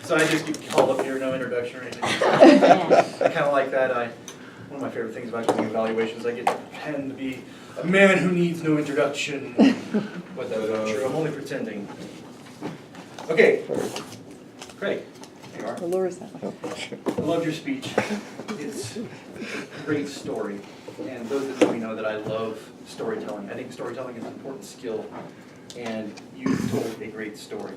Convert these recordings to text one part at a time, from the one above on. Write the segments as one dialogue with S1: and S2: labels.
S1: So I just get called up here, no introduction or anything. I kind of like that. One of my favorite things about doing evaluations, I get to pretend to be a man who needs no introduction. But that's not true. I'm only pretending. Okay, Craig, there you are. I loved your speech. It's a great story. And those that know me know that I love storytelling. I think storytelling is an important skill, and you told a great story.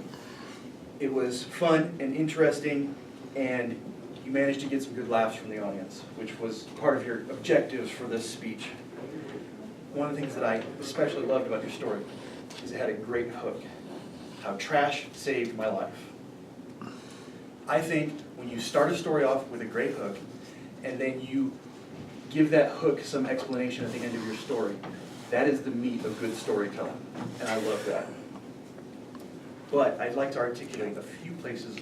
S1: It was fun and interesting, and you managed to get some good laughs from the audience, which was part of your objectives for this speech. One of the things that I especially loved about your story is it had a great hook. How trash saved my life. I think when you start a story off with a great hook, and then you give that hook some explanation at the end of your story, that is the meat of good storytelling, and I love that. But I'd like to articulate a few places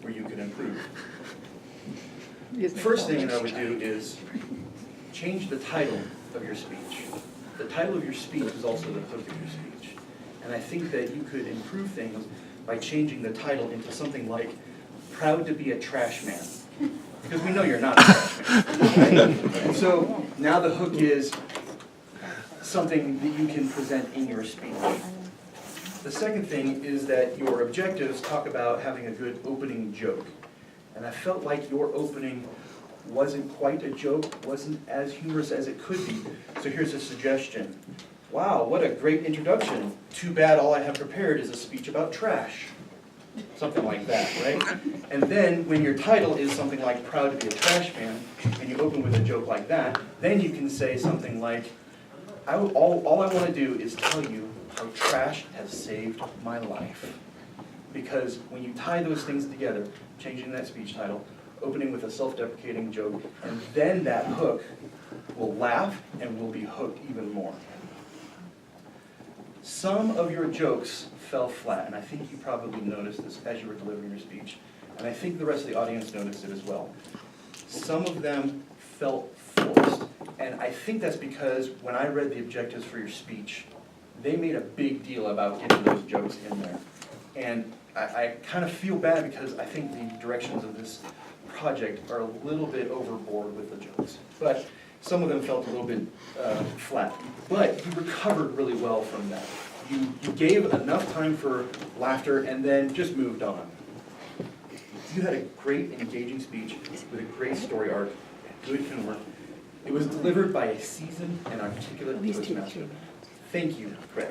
S1: where you could improve. The first thing that I would do is change the title of your speech. The title of your speech is also the hook of your speech. And I think that you could improve things by changing the title into something like, Proud to be a Trash Man. Because we know you're not a trash man, right? And so now the hook is something that you can present in your speech. The second thing is that your objectives talk about having a good opening joke. And I felt like your opening wasn't quite a joke, wasn't as humorous as it could be. So here's a suggestion. Wow, what a great introduction. Too bad all I have prepared is a speech about trash. Something like that, right? And then when your title is something like Proud to be a Trash Man, and you open with a joke like that, then you can say something like, all I want to do is tell you how trash has saved my life. Because when you tie those things together, changing that speech title, opening with a self-deprecating joke, and then that hook will laugh and will be hooked even more. Some of your jokes fell flat, and I think you probably noticed this as you were delivering your speech, and I think the rest of the audience noticed it as well. Some of them felt forced, and I think that's because when I read the objectives for your speech, they made a big deal about getting those jokes in there. And I kind of feel bad because I think the directions of this project are a little bit overboard with the jokes. But some of them felt a little bit flat. But you recovered really well from that. You gave enough time for laughter and then just moved on. You had a great engaging speech with a great story arc, good humor. It was delivered by a seasoned and articulate Toastmaster. Thank you, Craig.